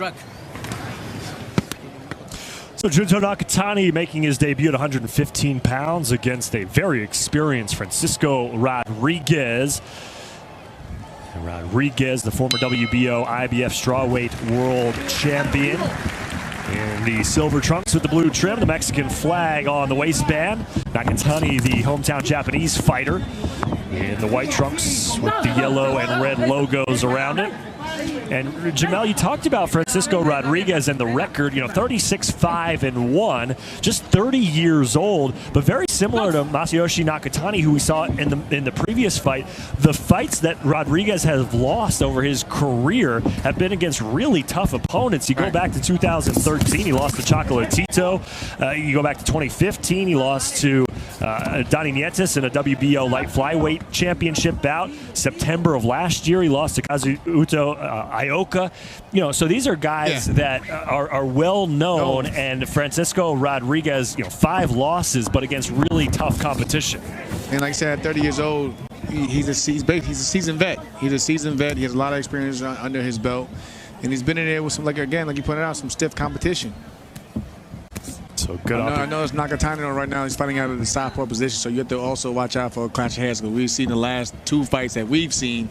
Struck. So Junto Nakatani making his debut at 115 pounds against a very experienced Francisco Rodriguez. And Rodriguez, the former WBO IBF strawweight world champion. In the silver trunks with the blue trim, the Mexican flag on the waistband. Nakatani, the hometown Japanese fighter, in the white trunks with the yellow and red logos around it. And Jamel, you talked about Francisco Rodriguez and the record, 36-5-1, just 30 years old, but very similar to Masayoshi Nakatani, who we saw in the previous fight. The fights that Rodriguez has lost over his career have been against really tough opponents. You go back to 2013, he lost to Chocolatito. You go back to 2015, he lost to Donnie Nietes in a WBO light flyweight championship bout. September of last year, he lost to Kazuto Ioka. So these are guys that are well known, and Francisco Rodriguez, 5 losses, but against really tough competition. And like I said, at 30 years old, he's a seasoned vet. He's a seasoned vet. He has a lot of experience under his belt, and he's been in there with some, like you pointed out, some stiff competition. So good. I know it's Nakatani right now. He's fighting out of the southpaw position, so you have to also watch out for a clash of heads, because we've seen the last 2 fights that we've seen,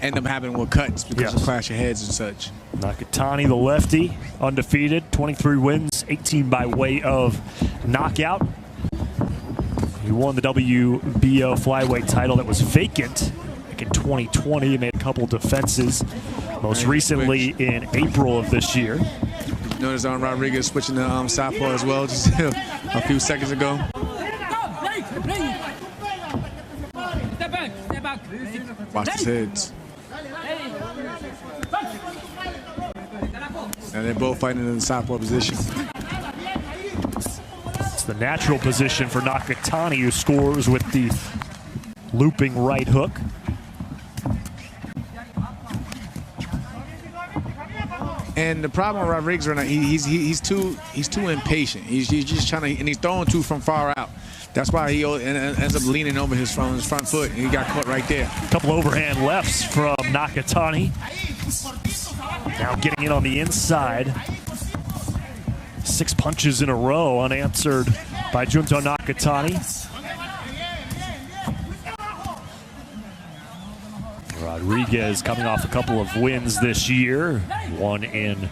end up happening with cuts because of clash of heads and such. Nakatani, the lefty, undefeated, 23 wins, 18 by way of knockout. He won the WBO flyweight title that was vacant back in 2020. He made a couple defenses, most recently in April of this year. Notice Rodriguez switching to southpaw as well just a few seconds ago. Watch his heads. And they're both fighting in the southpaw position. It's the natural position for Nakatani, who scores with the looping right hook. And the problem with Rodriguez right now, he's too impatient. He's just trying to, and he's throwing too from far out. That's why he ends up leaning over his front foot, and he got caught right there. A couple overhand lefts from Nakatani. Now getting in on the inside. 6 punches in a row unanswered by Junto Nakatani. Rodriguez coming off a couple of wins this year. One in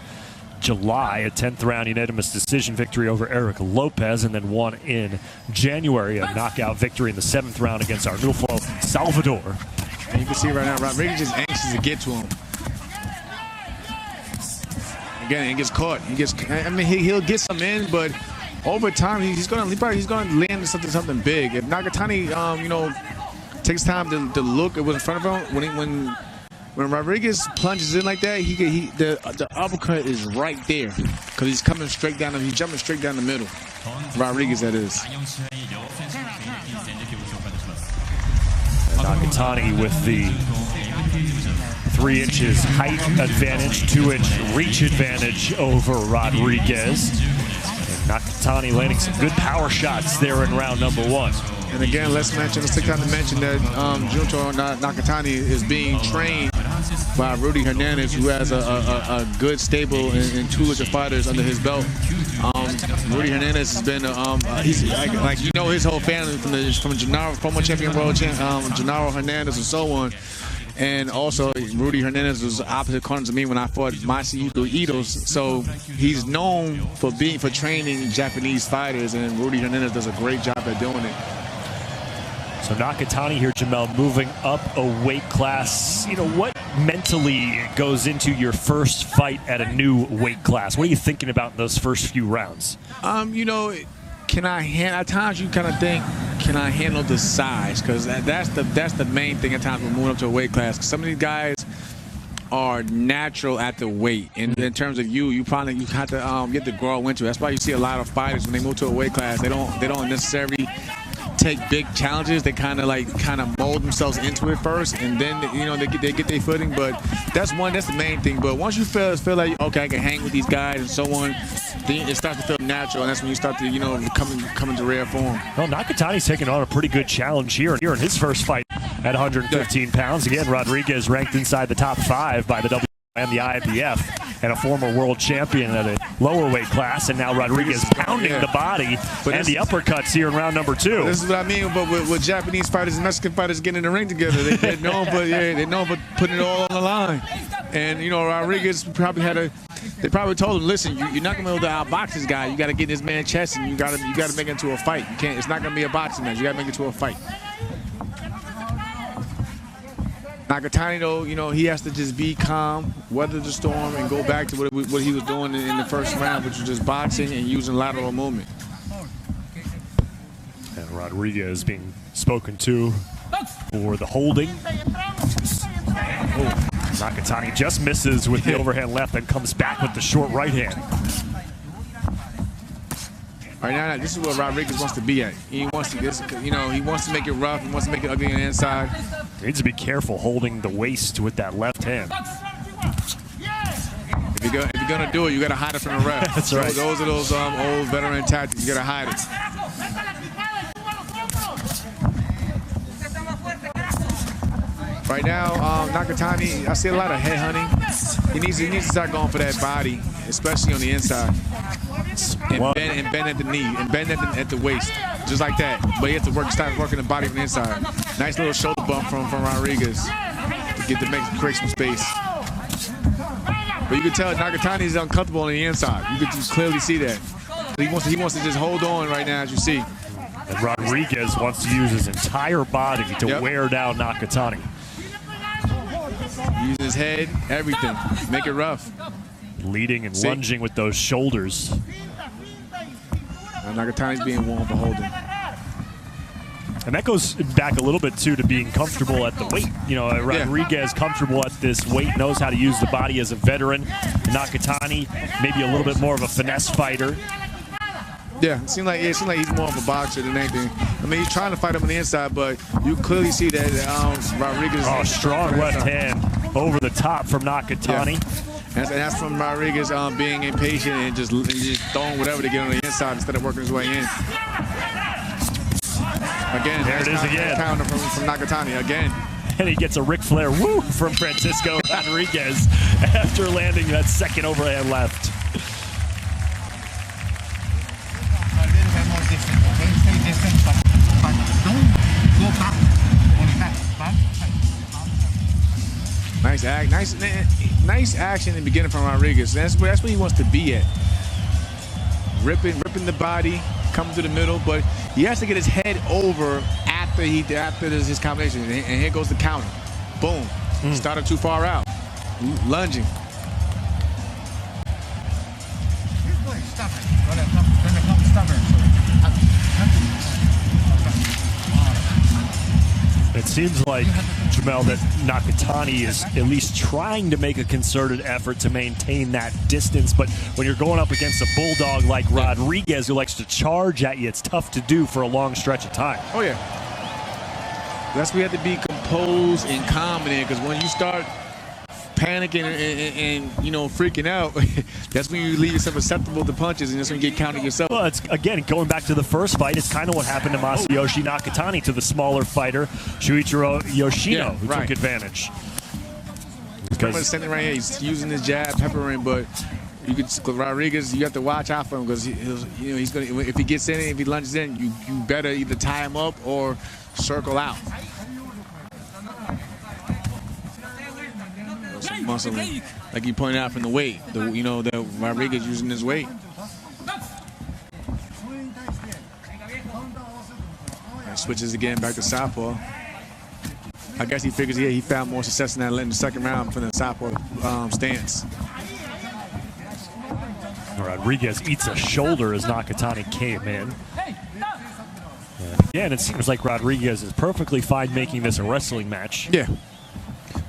July, a 10th round unanimous decision victory over Eric Lopez, and then one in January, a knockout victory in the 7th round against Arnulfo Salvador. And you can see right now, Rodriguez is anxious to get to him. Again, he gets caught. He'll get some in, but over time, he's gonna land something big. If Nakatani, takes time to look at what's in front of him, when Rodriguez plunges in like that, the uppercut is right there, because he's coming straight down. He's jumping straight down the middle. Rodriguez, that is. Nakatani with the 3 inches height advantage, 2-inch reach advantage over Rodriguez. And Nakatani landing some good power shots there in round number 1. And again, let's take time to mention that Junto Nakatani is being trained by Rudy Hernandez, who has a good stable and 2 legit fighters under his belt. Rudy Hernandez has been, he's his whole family from Gennaro, former champion world Gennaro Hernandez and so on. And also, Rudy Hernandez was opposite corner to me when I fought Masahito Ito. So he's known for training Japanese fighters, and Rudy Hernandez does a great job at doing it. So Nakatani here, Jamel, moving up a weight class. What mentally goes into your first fight at a new weight class? What are you thinking about in those first few rounds? At times you kind of think, can I handle the size? Because that's the main thing at times when moving up to a weight class. Because some of these guys are natural at the weight. And in terms of you have to get to grow into it. That's why you see a lot of fighters when they move to a weight class, they don't necessarily take big challenges. They kind of mold themselves into it first, and then they get their footing. But that's the main thing. But once you feel like, okay, I can hang with these guys and so on, then it starts to feel natural, and that's when you start to come into rare form. Well, Nakatani's taking on a pretty good challenge here in his first fight at 115 pounds. Again, Rodriguez ranked inside the top 5 by the WBO and the IBF. and a former world champion at a lower weight class, and now Rodriguez pounding the body and the uppercuts here in round number 2. This is what I mean, but with Japanese fighters and Mexican fighters getting in the ring together, they're known for putting it all on the line. And you know, Rodriguez probably they probably told him, listen, you're not gonna be able to outbox this guy. You got to get in this man's chest, and you got to make it into a fight. You can't. It's not gonna be a boxing match. You got to make it into a fight. Nakatani, though, you know, he has to just be calm, weather the storm, and go back to what he was doing in the first round, which was just boxing and using lateral movement. And Rodriguez being spoken to for the holding. Oh, Nakatani just misses with the overhand left and comes back with the short right hand. All right, now this is where Rodriguez wants to be at. He wants to, he wants to make it rough. He wants to make it ugly on the inside. He needs to be careful holding the waist with that left hand. If you're gonna do it, you gotta hide it from the ref. That's right. Those are those old veteran tactics. You gotta hide it. Right now, Nakatani, I see a lot of head hunting. He needs to start going for that body, especially on the inside. And bend at the knee, and bend at the waist, just like that. But he has to start working the body from the inside. Nice little shoulder bump from Rodriguez to create some space. But you can tell Nakatani is uncomfortable on the inside. You can just clearly see that. He wants to just hold on right now, as you see. And Rodriguez wants to use his entire body to wear down Nakatani. Using his head, everything, make it rough. Leading and lunging with those shoulders. Nakatani's being warm for holding. And that goes back a little bit, too, to being comfortable at the weight. You know, Rodriguez comfortable at this weight, knows how to use the body as a veteran. Nakatani, maybe a little bit more of a finesse fighter. Yeah, it seems like he's more of a boxer than anything. I mean, he's trying to fight him on the inside, but you clearly see that Rodriguez. Oh, strong left hand over the top from Nakatani. Yeah. And that's from Rodriguez being impatient and just throwing whatever to get on the inside instead of working his way in. Again, there it is again. Counter from Nakatani again. And he gets a Ric Flair woo from Francisco Rodriguez after landing that second overhand left. Nice action in the beginning from Rodriguez. That's where he wants to be at. Ripping the body, coming to the middle, but he has to get his head over after his combination. And here goes the counter. Boom. Started too far out. Lunging. It seems like, Jamel, that Nakatani is at least trying to make a concerted effort to maintain that distance, but when you're going up against a bulldog like Rodriguez who likes to charge at you, it's tough to do for a long stretch of time. Oh, yeah. That's where you have to be composed and calm in it, because when you start panicking and freaking out, that's when you leave yourself susceptible to punches, and that's when you get counted yourself. Well, it's again going back to the first fight. It's kind of what happened to Masayoshi Nakatani to the smaller fighter Shuichiro Yoshino, who took advantage. Because standing right here, he's using his jab, peppering, but Rodriguez, you have to watch out for him because he's gonna. If he gets in, if he lunges in, you better either tie him up or circle out. Muscle, like you pointed out from the weight, that Rodriguez using his weight. And switches again back to southpaw. I guess he figures he found more success in the second round from the southpaw stance. Rodriguez eats a shoulder as Nakatani came in. And again, it seems like Rodriguez is perfectly fine making this a wrestling match. Yeah.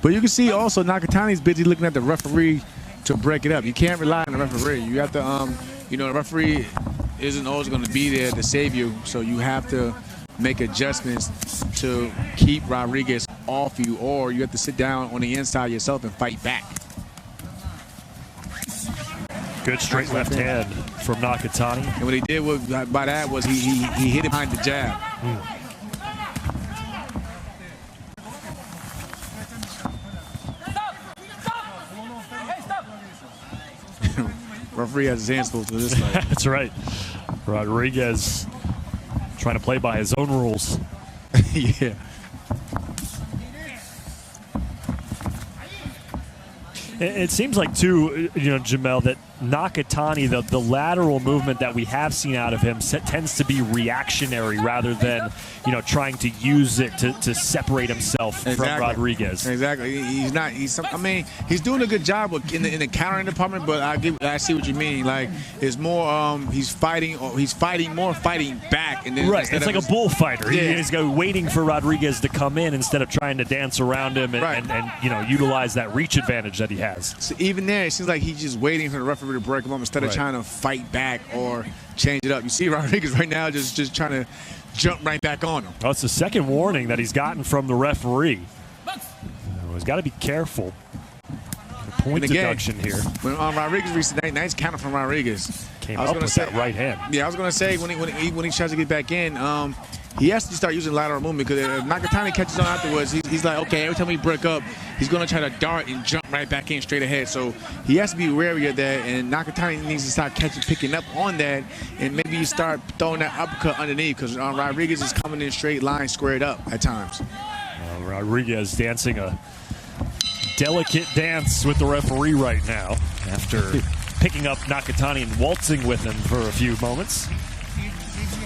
But you can see also Nakatani's busy looking at the referee to break it up. You can't rely on the referee. You have to, the referee isn't always going to be there to save you. So you have to make adjustments to keep Rodriguez off you, or you have to sit down on the inside yourself and fight back. Good straight left hand from Nakatani. And what he did by that was he hit it behind the jab. referee has his hands full to this fight. That's right. Rodriguez trying to play by his own rules. Yeah. It seems like, too, Jamel, that Nakatani, the lateral movement that we have seen out of him tends to be reactionary rather than, trying to use it to separate himself from Rodriguez. Exactly. He's doing a good job in the countering department, but I see what you mean. Like, it's more he's fighting back, and then right. It's like a bullfighter. Yeah. He's waiting for Rodriguez to come in instead of trying to dance around him and utilize that reach advantage that he has. So even there, it seems like he's just waiting for the referee to break him up instead of trying to fight back or change it up. You see Rodriguez right now just trying to jump right back on him. Well, it's the second warning that he's gotten from the referee. He's got to be careful. Point deduction here. When Rodriguez reached the nice counter from Rodriguez. Came up with that right hand. Yeah, I was going to say when he tries to get back in, he has to start using lateral movement, because if Nakatani catches on afterwards, he's like, okay, every time we break up, he's going to try to dart and jump right back in straight ahead. So he has to be wary of that, and Nakatani needs to start picking up on that, and maybe you start throwing that uppercut underneath, because Rodriguez is coming in straight line, squared up at times. Rodriguez dancing a delicate dance with the referee right now after picking up Nakatani and waltzing with him for a few moments.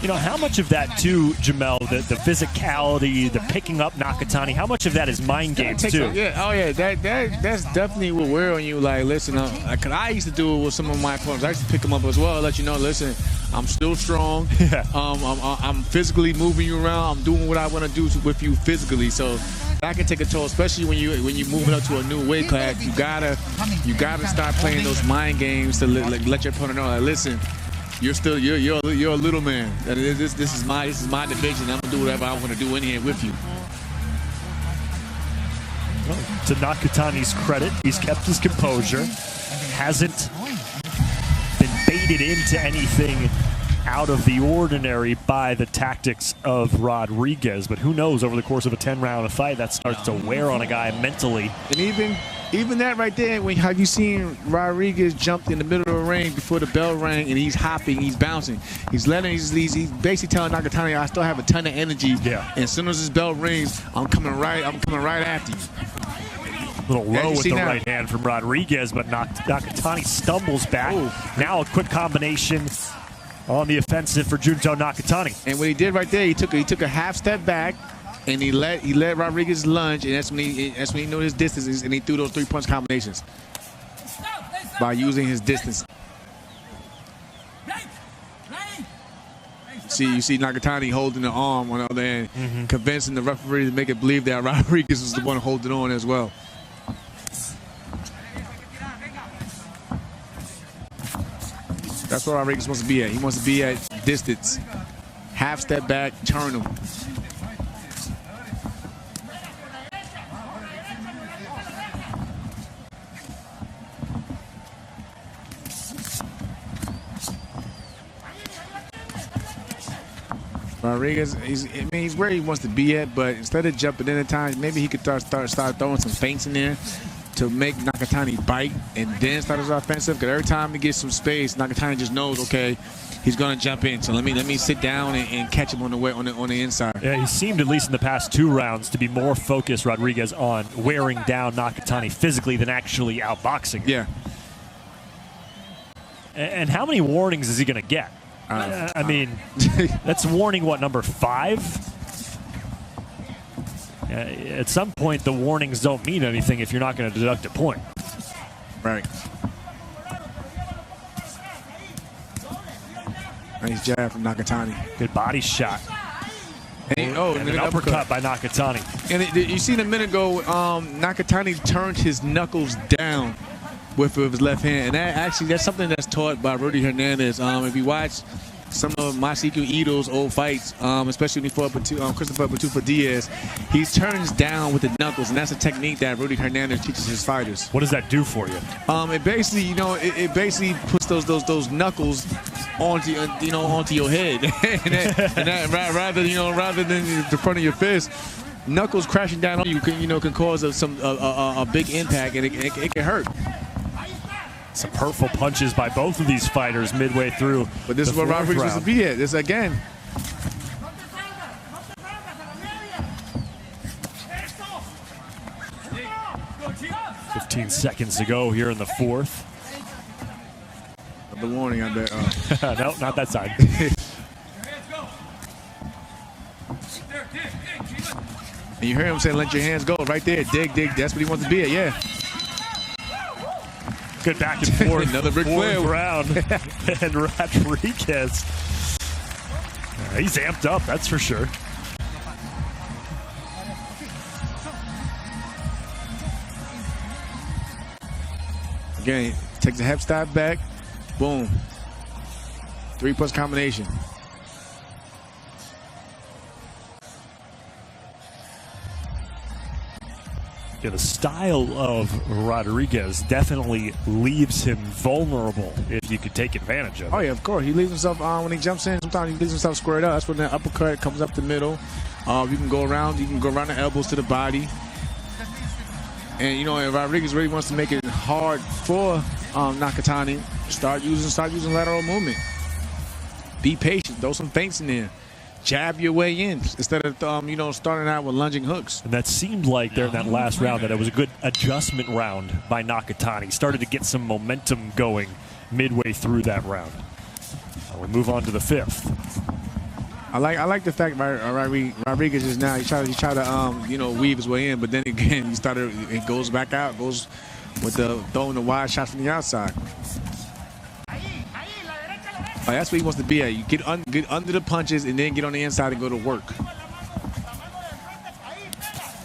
How much of that, too, Jamel, the physicality, the picking up Nakatani, how much of that is mind games, too? That's definitely what wear on you. Like, listen, because I used to do it with some of my opponents. I used to pick them up as well, let you know, listen, I'm still strong. Yeah. I'm physically moving you around. I'm doing what I want to do with you physically. So that can take a toll, especially when you're moving up to a new weight class. You gotta start playing those mind games to let your opponent know, like, listen, you're a little man. This is my division. I'm gonna do whatever I want to do in here with you. Well, to Nakatani's credit, he's kept his composure, hasn't been baited into anything out of the ordinary by the tactics of Rodriguez. But who knows, over the course of a 10-round fight, that starts to wear on a guy mentally. And even that right there, have you seen Rodriguez jumped in the middle of the ring before the bell rang, and he's hopping, he's bouncing. He's basically telling Nakatani, I still have a ton of energy. Yeah. And as soon as this bell rings, I'm coming right after you. A little low with the right hand from Rodriguez, but Nakatani stumbles back. Ooh. Now a quick combination on the offensive for Junto Nakatani. And what he did right there, he took a half step back, and he let Rodriguez lunge, and that's when he knew his distance, and he threw those 3-punch combinations by using his distance. You see Nakatani holding the arm on the other end, convincing the referee to make it believe that Rodriguez was the one holding on as well. That's where Rodriguez wants to be at. He wants to be at distance. Half step back, turn him. Rodriguez, he's where he wants to be at, but instead of jumping in at times, maybe he could start throwing some feints in there to make Nakatani bite and then start his offensive. Because every time he gets some space, Nakatani just knows, okay, he's going to jump in. So let me sit down and catch him on the inside. Yeah, he seemed, at least in the past 2 rounds, to be more focused, Rodriguez, on wearing down Nakatani physically than actually outboxing him. Yeah. And how many warnings is he going to get? I mean, that's warning, what, number 5? At some point, the warnings don't mean anything if you're not going to deduct a point. Right. Nice jab from Nakatani. Good body shot. And an uppercut by Nakatani. And you seen a minute ago, Nakatani turned his knuckles down with his left hand, and that's something that's taught by Rudy Hernandez. If you watch some of Masiko Ito's old fights, especially when he fought Christopher Batufa Diaz, he turns down with the knuckles, and that's a technique that Rudy Hernandez teaches his fighters. What does that do for you? It basically, it basically puts those knuckles onto your head, and that rather than the front of your fist. Knuckles crashing down on you can cause a big impact, and it can hurt. Some hurtful punches by both of these fighters midway through. But this is where Rodriguez was to be at. This again. "15 seconds to go here in the fourth." The warning, I bet. No, not that side. And you hear him saying, "Let your hands go." Right there, dig, dig. That's what he wants to be at. Yeah. Good back and forth. Another Ric Flair round. And Rodriguez, he's amped up, that's for sure. Again, takes a half step back. Boom. 3+ combination. Yeah, the style of Rodriguez definitely leaves him vulnerable if you could take advantage of it. Oh, yeah, of course. He leaves himself when he jumps in. Sometimes he leaves himself squared up. That's when the uppercut comes up the middle. You can go around. You can go around the elbows to the body. And, you know, if Rodriguez really wants to make it hard for Nakatani, start using lateral movement. Be patient. Throw some feints in there. Jab your way in instead of, you know, starting out with lunging hooks. And that seemed like there in that last round that it was a good adjustment round by Nakatani. Started to get some momentum going midway through that round. We move on to the fifth. I like the fact Rodriguez is now he try to you know, weave his way in, but then again it goes back out, goes with the throwing the wide shots from the outside. That's where he wants to be at. You get under the punches and then get on the inside and go to work.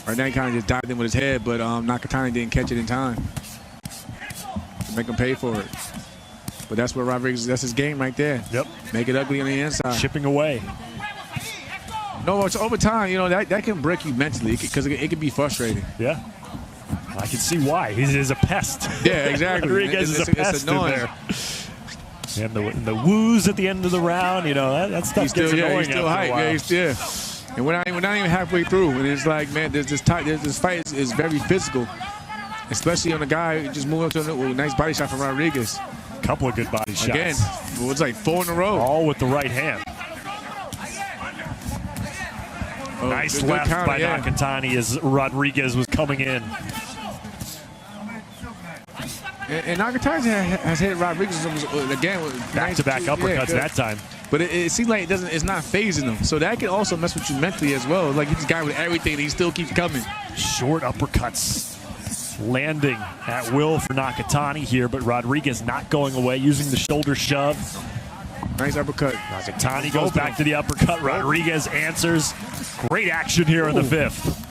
Right now he kind of just dived in with his head, but Nakatani didn't catch it in time to make him pay for it. But that's where Rodriguez, that's his game right there. Yep. Make it ugly on the inside. Chipping away. No, it's over time, you know, that can break you mentally because it can be frustrating. Yeah. I can see why. He's a pest. Yeah, exactly. Rodriguez is a pest in there. And the woos at the end of the round, you know, that stuff gets annoying. He's still hype. Yeah, he's still. And we're not even halfway through. And it's like, man, this fight is very physical, especially on a guy who just moved up to a nice body shot from Rodriguez. Couple of good body shots. Again, it was like 4 in a row. All with the right hand. Nice left by Nakatani as Rodriguez was coming in. And Nakatani has hit Rodriguez again with back-to-back uppercuts that time. But it seems like it's not phasing him. So that can also mess with you mentally as well. Like, he's a guy with everything and he still keeps coming. Short uppercuts landing at will for Nakatani here, but Rodriguez not going away, using the shoulder shove. Nice uppercut. Nakatani goes back to the uppercut. Rodriguez answers. Great action here in the fifth.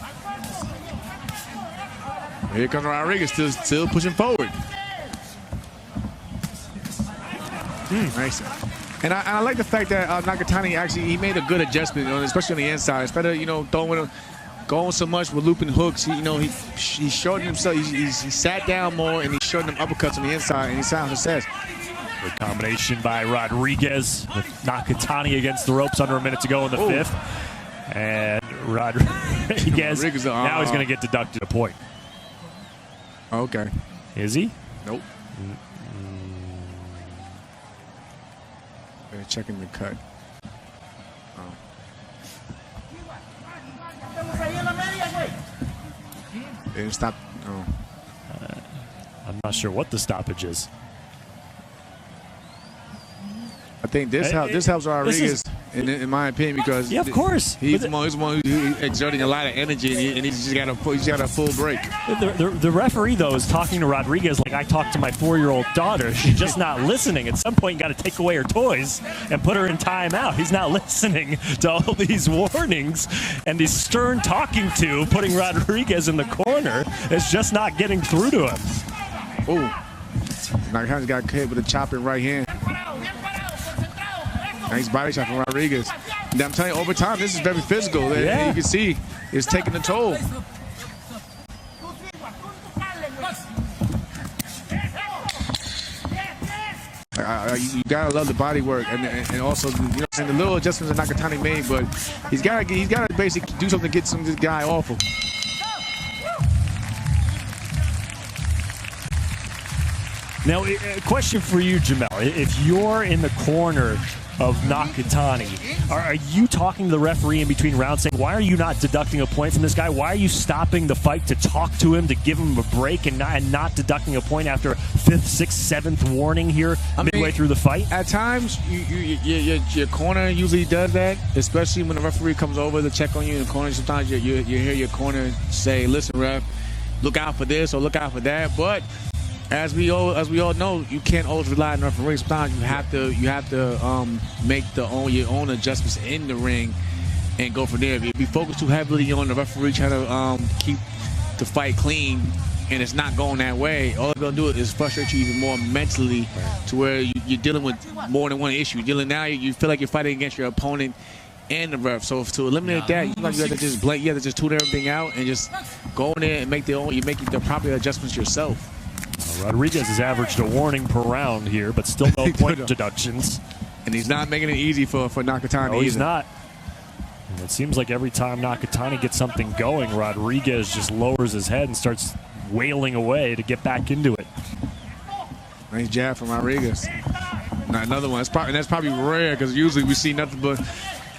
Here comes Rodriguez, still pushing forward. Nice. And I like the fact that Nakatani he made a good adjustment, especially on the inside. Instead of, you know, going so much with looping hooks, he shortened himself. He sat down more and he shortened them uppercuts on the inside, and he found success. Good combination by Rodriguez with Nakatani against the ropes under a minute to go in the fifth. And Rodriguez now he's going to get deducted a point. Okay. Is he? Nope. They're checking the cut. They didn't stop. Oh. I'm not sure what the stoppage is. I think this helps Rodriguez, in my opinion, because of course he's the one who's exerting a lot of energy, and he's got a full break. The referee though is talking to Rodriguez like I talk to my 4-year-old daughter. She's just not listening. At some point, you got to take away her toys and put her in timeout. He's not listening to all these warnings and these stern talking to, putting Rodriguez in the corner. It's just not getting through to him. Oh, Nakatani got hit with a chopping right hand. Nice body shot from Rodriguez. And I'm telling you, over time, this is very physical. Yeah. You can see it's taking a toll. You gotta love the body work, and also, you know, the little adjustments that Nakatani made, but he's gotta basically do something to get this guy off him. Now, a question for you, Jamel. If you're in the corner of Nakatani, are you talking to the referee in between rounds saying, why are you not deducting a point from this guy? Why are you stopping the fight to talk to him, to give him a break, and not deducting a point after 5th, 6th, 7th warning here midway through the fight? At times, your corner usually does that, especially when the referee comes over to check on you in the corner. Sometimes you hear your corner say, listen, ref, look out for this or look out for that. But as we all know, you can't always rely on referees. Sometimes you have to make your own adjustments in the ring and go from there. If you focus too heavily on the referee trying to keep the fight clean and it's not going that way, all it's gonna do is frustrate you even more mentally, to where you're dealing with more than one issue. You feel like you're fighting against your opponent and the ref. So to eliminate that, you have to just tune everything out and just go in there and make the proper adjustments yourself. Rodriguez has averaged a warning per round here, but still no point deductions. And he's not making it easy for Nakatani. No, he's not. And it seems like every time Nakatani gets something going, Rodriguez just lowers his head and starts wailing away to get back into it. Nice jab from Rodriguez. Another one. That's probably rare, because usually we see nothing but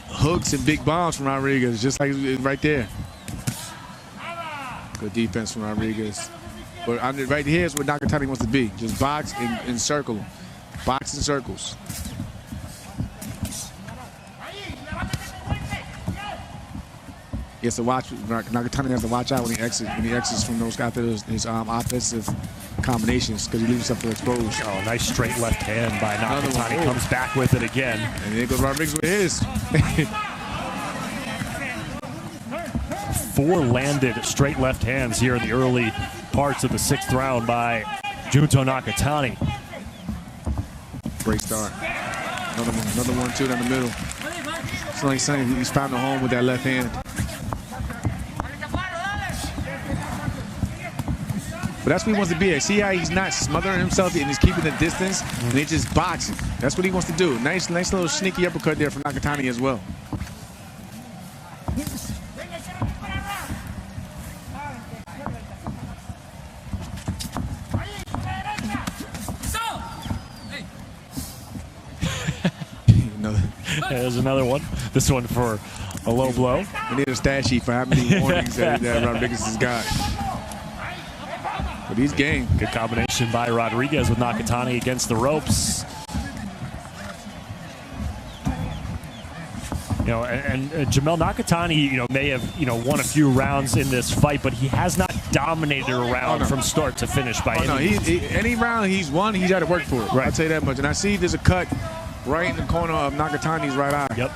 hooks and big bombs from Rodriguez, just like right there. Good defense from Rodriguez. But right here is where Nakatani wants to be. Just box and circle him. Box and circles. He has to watch. Nakatani has to watch out when he exits from those after his offensive combinations, because he leaves himself to expose. Oh, nice straight left hand by Nakatani. Comes back with it again. And there goes Rodriguez with his. 4 landed straight left hands here in the early parts of the 6th round by Junto Nakatani. Great start. Another one, two down the middle. It's like saying he's found a home with that left hand. But that's what he wants to be at. See how he's not smothering himself and he's keeping the distance, and he's just boxing. That's what he wants to do. Nice little sneaky uppercut there from Nakatani as well. There's another one. This one for a low blow. We need a stat sheet for how many warnings that Rodriguez has got. But he's game. Good combination by Rodriguez with Nakatani against the ropes. You know, and Jamel Nakatani, may have, won a few rounds in this fight, but he has not dominated a round from start to finish by any means. Any round he's won, he's got to work for it. Right. I'll tell you that much. And I see there's a cut right in the corner of Nakatani's right eye. Yep.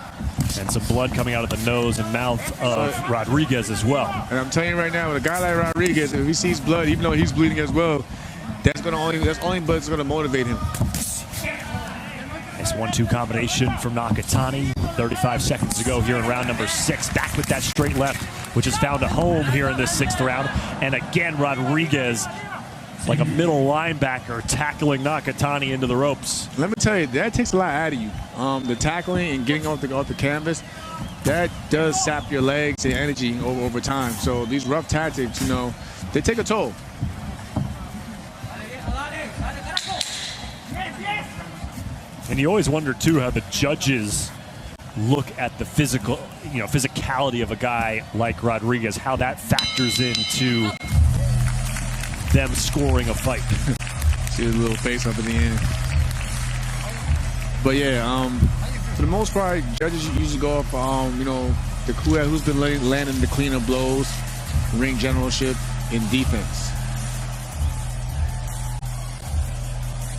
And some blood coming out of the nose and mouth of Rodriguez as well. And I'm telling you right now, with a guy like Rodriguez, if he sees blood, even though he's bleeding as well, that's only blood that's going to motivate him. Nice 1-2 combination from Nakatani. 35 seconds to go here in round number 6. Back with that straight left, which has found a home here in this 6th round. And again, Rodriguez, like a middle linebacker, tackling Nakatani into the ropes. Let me tell you, that takes a lot out of you. The tackling and getting off the canvas, that does sap your legs and energy over time. So these rough tactics, they take a toll. And you always wonder too how the judges look at the physicality of a guy like Rodriguez, how that factors into them scoring a fight. See his little face up at the end. But yeah, for the most part, judges usually go off, who's been landing the cleaner blows, ring generalship, in defense.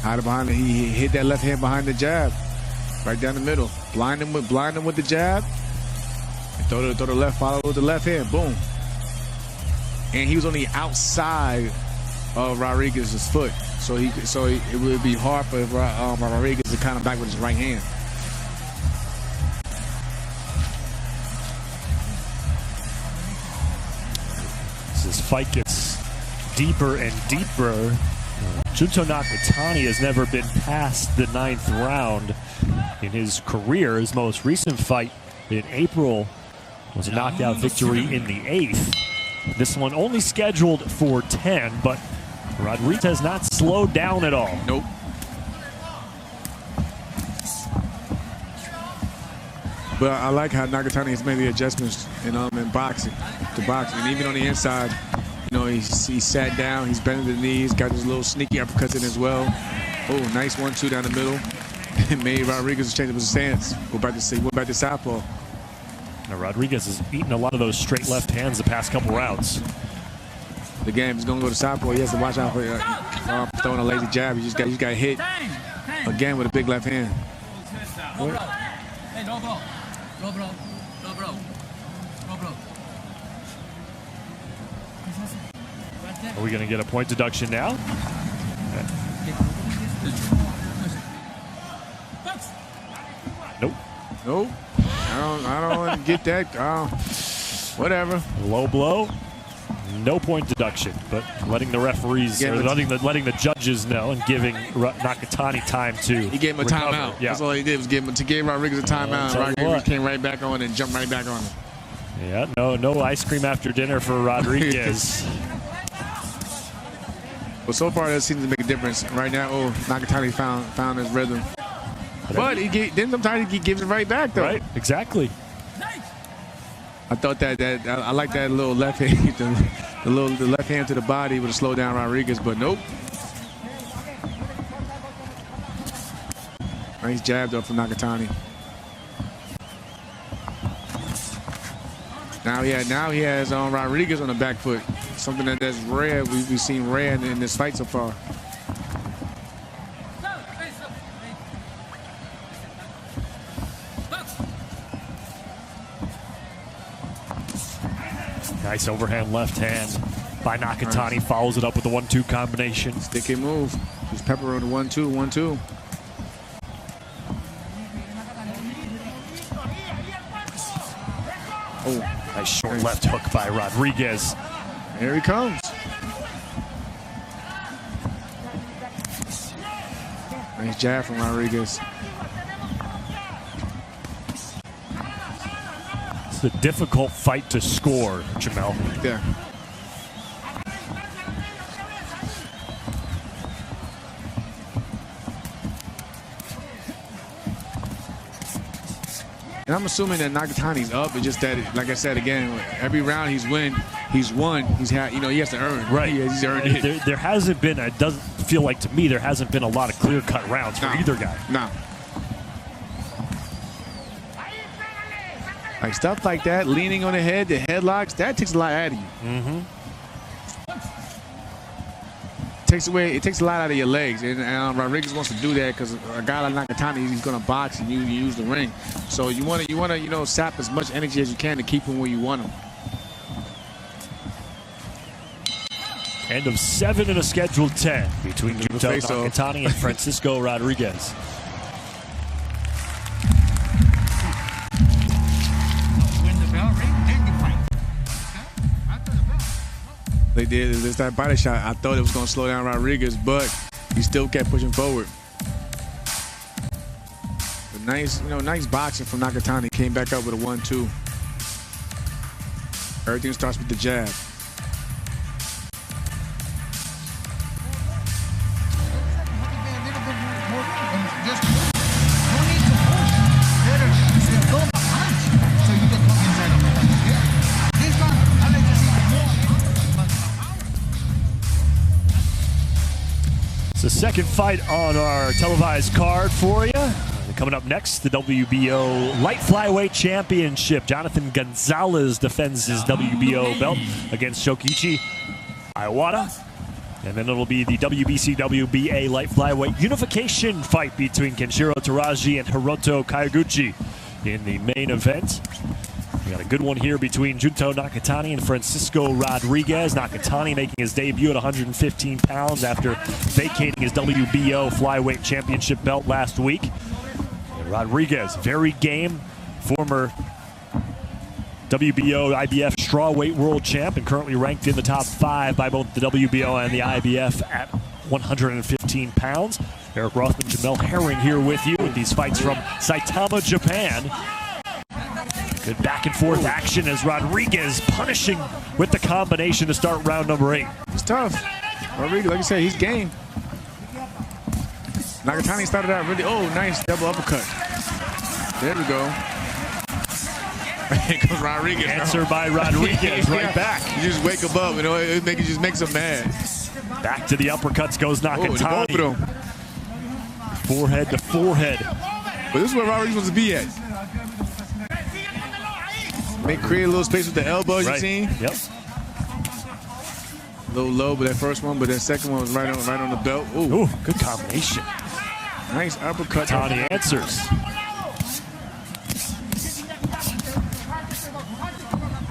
Hide behind it. He hit that left hand behind the jab, right down the middle. Blind him with the jab. And throw the left, follow with the left hand. Boom. And he was on the outside of Rodriguez's foot, so it would be hard for Rodriguez to kind of back with his right hand. As this fight gets deeper and deeper, Junto Nakatani has never been past the 9th round in his career. His most recent fight in April was a knockout victory in the 8th. This one only scheduled for 10, but Rodriguez has not slowed down at all. Nope. But I like how Nakatani has made the adjustments in boxing, and even on the inside, you know, he sat down, he's bending the knees, got his little sneaky uppercuts in as well. Oh, nice 1-2 down the middle. And made Rodriguez change up his stance. Went back to southpaw. Now Rodriguez has eaten a lot of those straight left hands the past couple rounds. The game is going to go to southpaw. He has to watch out for throwing a lazy jab. He just got hit again with a big left hand. Are we going to get a point deduction now? Nope. Nope. I don't get that. Whatever. Low blow. No point deduction, but letting the referees, or letting the judges know and giving Nakatani time to. He gave him a recover. timeout. Yeah. That's all he did was give Rodriguez a timeout. Rodriguez came right back on and jumped right back on him. Yeah, no ice cream after dinner for Rodriguez. But so far, that seems to make a difference. Right now, Nakatani found his rhythm. But then sometimes he gives it right back, though. Right, exactly. I thought that I like that little left hand, the left hand to the body would have slowed down Rodriguez, but nope. Nice jab though from Nakatani. Now he has Rodriguez on the back foot, something that's rare. We've seen rare in this fight so far. Nice overhand left hand by Nakatani. Nice. Follows it up with the 1-2 combination. Sticky move. Just pepper on the 1-2, 1-2. Oh, nice short left hook by Rodriguez. Here he comes. Nice jab from Rodriguez. It's a difficult fight to score, Jamel. Yeah. And I'm assuming that Nakatani's up. It's just that, like I said again, every round he's won. He has to earn. Right. He's earned it. There hasn't been. It doesn't feel like to me there hasn't been a lot of clear-cut rounds for either guy. No. Like stuff like that, leaning on the head, the headlocks, that takes a lot out of you. Mm-hmm. It takes a lot out of your legs, and Rodriguez wants to do that because a guy like Nakatani, he's going to box and you use the ring. So you want to sap as much energy as you can to keep him where you want him. End of 7 in a scheduled 10 between Junto Nakatani and Francisco Rodriguez. They did. It's that body shot. I thought it was going to slow down Rodriguez, but he still kept pushing forward. But nice boxing from Nakatani. Came back up with a 1-2. Everything starts with the jab. The second fight on our televised card for you. Coming up next, the WBO Light Flyweight Championship. Jonathan Gonzalez defends his WBO belt against Shokichi Iwata. And then it'll be the WBC WBA Light Flyweight Unification fight between Kenshiro Teraji and Hiroto Kaiguchi in the main event. We got a good one here between Junto Nakatani and Francisco Rodriguez. Nakatani making his debut at 115 pounds after vacating his WBO Flyweight Championship belt last week. And Rodriguez, very game, former WBO, IBF strawweight world champ and currently ranked in the top 5 by both the WBO and the IBF at 115 pounds. Eric Rothman, Jamel Herring here with you with these fights from Saitama, Japan. Good back and forth action as Rodriguez punishing with the combination to start round number 8. It's tough. Rodriguez, like you said, he's game. Nakatani started out really, nice double uppercut. There we go. Here comes Rodriguez. Answer by Rodriguez right back. You just wake him up, it just makes him mad. Back to the uppercuts goes Nakatani. Forehead to forehead. But this is where Rodriguez wants to be at. Create a little space with the elbows, you seen? Yep. A little low, but that first one, but that second one was right on the belt. Ooh, good combination. Nice uppercut. Nakatani answers.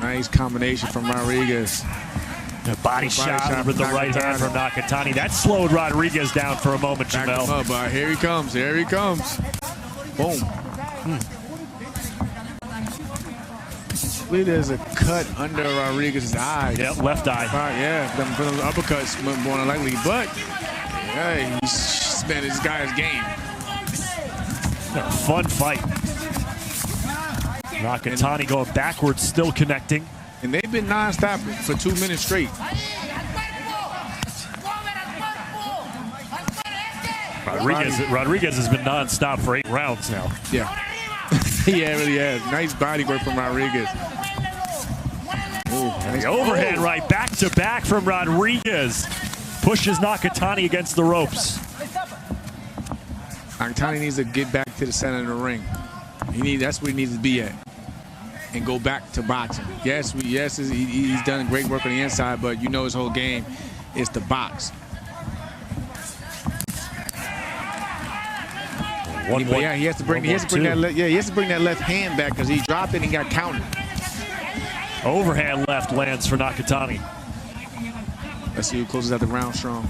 Nice combination from Rodriguez. A body shot with the right hand from Nakatani. That slowed Rodriguez down for a moment, Jamel. Back him up, here he comes. Here he comes. Boom. There's a cut under Rodriguez's eye. Yeah, left eye. Yeah, from the uppercuts more than likely. But hey, this guy's game. A fun fight. Nakatani going backwards, still connecting. And they've been non-stop for 2 minutes straight. Rodriguez has been non-stop for 8 rounds now. Yeah. Yeah, really has. Nice body work from Rodriguez. Nice overhand right back to back from Rodriguez. Pushes Nakatani against the ropes. Nakatani needs to get back to the center of the ring. That's where he needs to be at. And go back to boxing. Yes, he's done great work on the inside, but his whole game is to box. Yeah, he has to bring that left hand back because he dropped it and got countered. Overhand left lands for Nakatani. Let's see who closes out the round strong.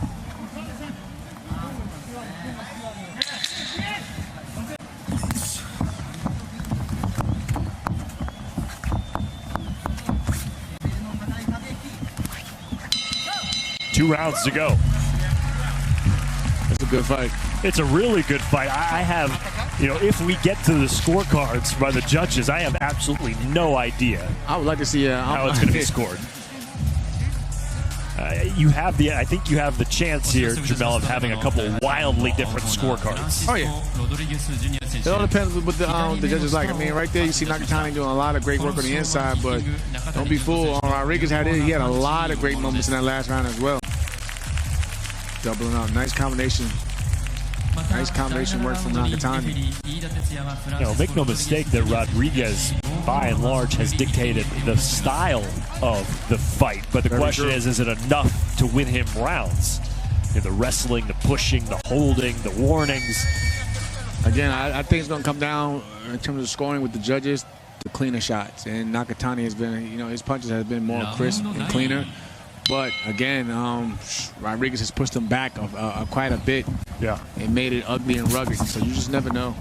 Two rounds to go. It's a good fight. It's a really good fight. I have, if we get to the scorecards by the judges, I have absolutely no idea. I would like to see how it's going to be scored. I think you have the chance here, Jamel, of having a couple wildly different scorecards. Oh, yeah. It all depends what the judges like. I mean, right there you see Nakatani doing a lot of great work on the inside, but don't be fooled. Rodriguez he had a lot of great moments in that last round as well. Doubling up. Nice combination. Nice combination work from Nakatani. Make no mistake that Rodriguez, by and large, has dictated the style of the fight. But the question is it enough to win him rounds? The wrestling, the pushing, the holding, the warnings. Again, I think it's going to come down in terms of scoring with the judges, the cleaner shots. And Nakatani has been, his punches have been more crisp and cleaner. But again, Rodriguez has pushed him back quite a bit. Yeah. And made it ugly and rugged. So you just never know.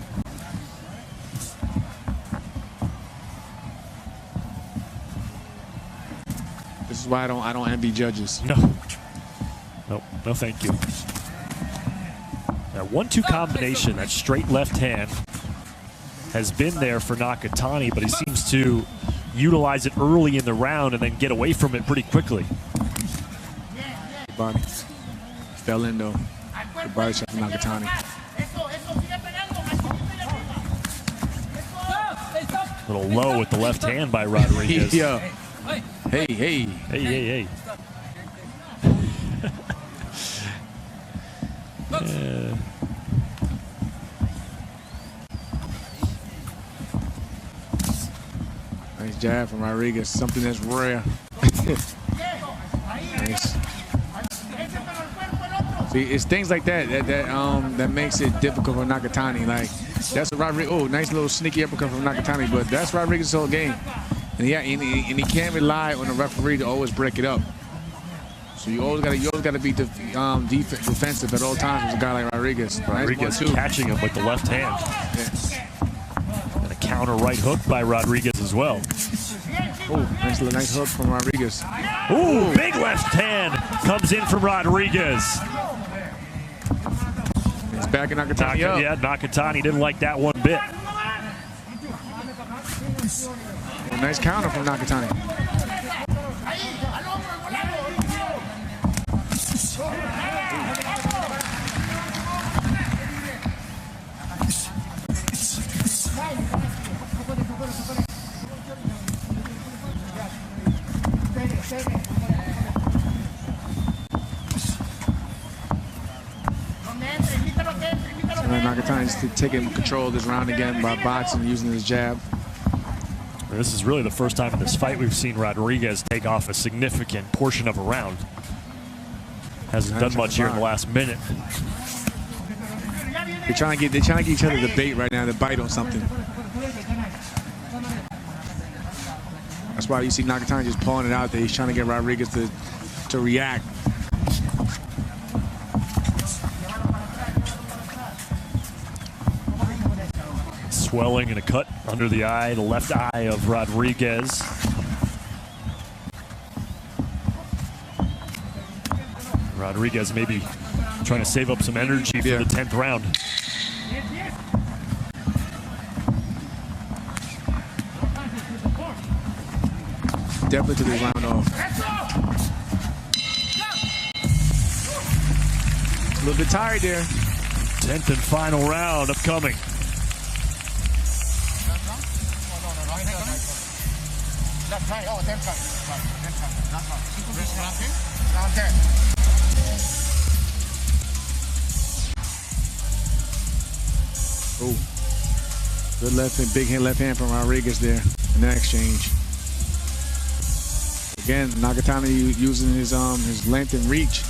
This is why I don't envy judges. No, thank you. That 1-2 combination, that straight left hand, has been there for Nakatani, but he seems to utilize it early in the round and then get away from it pretty quickly. Body fell in though. The body shot from Nakatani. A little low with the left hand by Rodriguez. Yeah. Hey. Nice jab from Rodriguez. Something that's rare. Nice. See, it's things like that makes it difficult for Nakatani. Like that's a Rodriguez. Oh, nice little sneaky uppercut from Nakatani, but that's Rodriguez's whole game, and he can't rely on the referee to always break it up. So you always gotta be defensive at all times with a guy like Rodriguez. Rodriguez catching him with the left hand. Yeah. And a counter right hook by Rodriguez as well. Oh, nice hook from Rodriguez. Ooh, big left hand comes in from Rodriguez. He's backing Nakatani up. Yeah, Nakatani didn't like that one bit. Oh, nice counter from Nakatani. Nakatani's taking control of this round again by boxing, using his jab. This is really the first time in this fight we've seen Rodriguez take off a significant portion of a round. Hasn't done much here in the last minute. They're trying to get each other to bait right now, to bite on something. That's why you see Nakatani just pulling it out there. He's trying to get Rodriguez to react. Swelling and a cut under the eye, the left eye of Rodriguez. Rodriguez maybe trying to save up some energy for the 10th round. Definitely took this round off. A little bit tired there. 10th and final round upcoming. Oh, good left hand, big hand, left hand from Rodriguez there in that exchange. Again, Nakatani using his length and reach.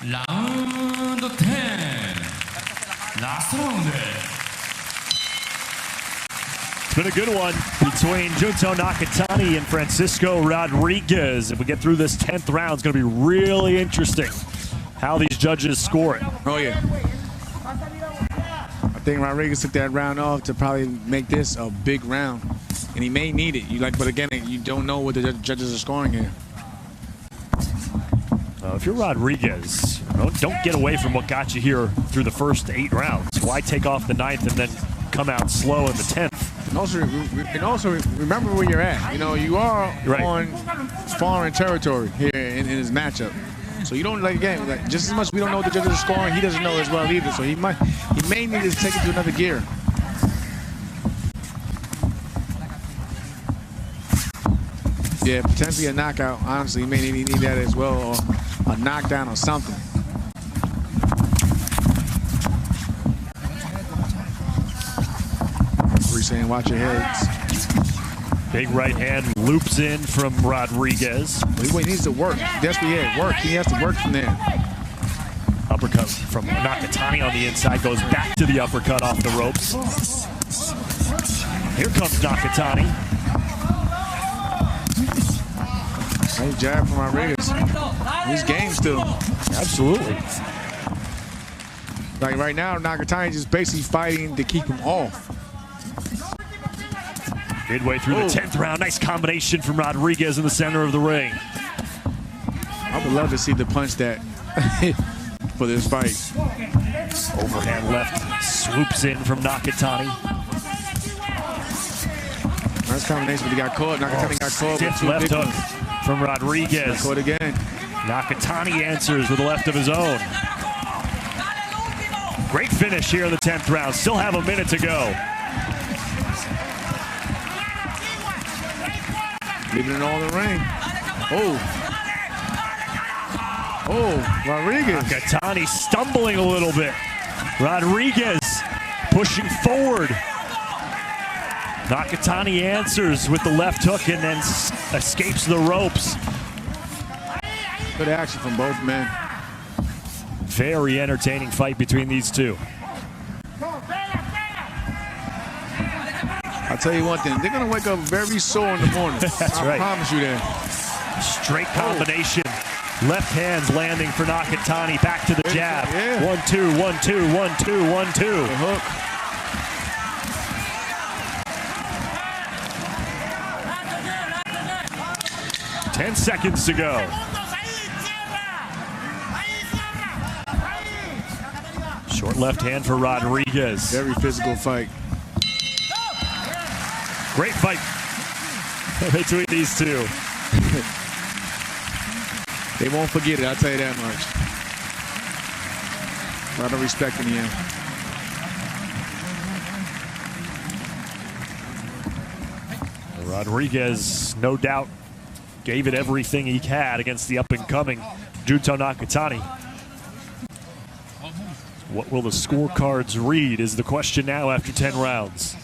Round 10. Last round. It's been a good one between Junto Nakatani and Francisco Rodriguez. If we get through this 10th round, it's going to be really interesting how these judges score it. Oh, yeah. I think Rodriguez took that round off to probably make this a big round. And he may need it. But again, you don't know what the judges are scoring here. If you're Rodriguez, don't get away from what got you here through the first 8 rounds. Why take off the 9th and then come out slow in the 10th? And also remember where you're at. You know, you are on foreign territory here in his matchup. So you don't, again, just as much we don't know what the judges are scoring, he doesn't know as well either. So he may need to take it to another gear. Yeah, potentially a knockout. Honestly, he may need that as well, or a knockdown or something. We're saying watch your heads. Big right hand loops in from Rodriguez. He needs to work. That's where he had work. He has to work from there. Uppercut from Nakatani on the inside, goes back to the uppercut off the ropes. Here comes Nakatani. Nice jab from Rodriguez. He's game still. Absolutely. Like right now, Nakatani just basically fighting to keep him off. Midway through the 10th round, nice combination from Rodriguez in the center of the ring. I would love to see the punch that for this fight. Overhand left swoops in from Nakatani. Nice combination, but he got caught. Nakatani got caught. Stiff left hook from Rodriguez. Caught again. Nakatani answers with a left of his own. Great finish here in the 10th round. Still have a minute to go. Leaving it all in the ring. Oh, Rodriguez. Nakatani stumbling a little bit. Rodriguez pushing forward. Nakatani answers with the left hook and then escapes the ropes. Good action from both men. Very entertaining fight between these two. I'll tell you one thing, they're going to wake up very sore in the morning. That's I promise you that. Straight combination. Left hands landing for Nakatani. Back to the jab. Yeah. 1, 2, 1, 2, 1, 2, 1, 2. The hook. Ten seconds to go. Short left hand for Rodriguez. Very physical fight. Great fight between these two. They won't forget it, I'll tell you that much. A lot of respect in the end. Rodriguez, no doubt, gave it everything he had against the up-and-coming Junto Nakatani. What will the scorecards read is the question now after 10 rounds.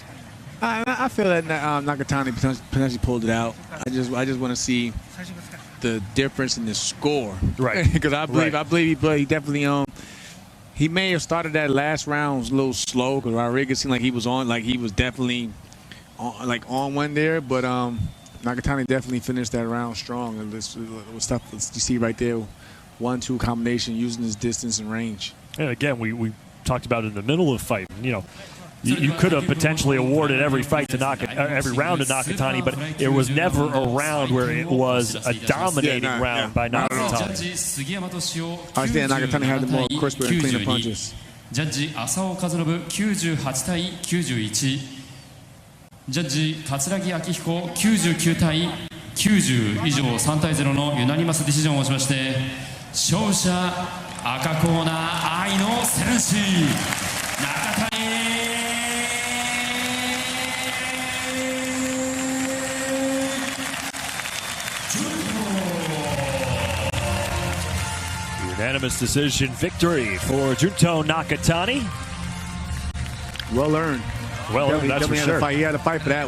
I feel that Nakatani potentially pulled it out. I just want to see the difference in the score, right? Because I believe he definitely he may have started that last round a little slow because Rodriguez seemed like he was definitely on one there, but Nakatani definitely finished that round strong. And this stuff you see right there, 1-2 combination using his distance and range. And again, we talked about it in the middle of the fight. You know, you could have potentially awarded every round to Nakatani, but it was never a round where it was a dominating round by Nakatani. I understand Nakatani had the more crisper and cleaner punches. ジャッジ浅尾和信98対91。ジャッジ桂木明彦99対90以上3対0のユナニマスディシジョンをしまして、勝者赤コーナー愛のセレンシー中谷。Unanimous decision victory for Junto Nakatani. Well earned. Well earned, that's for sure. He had to fight for that.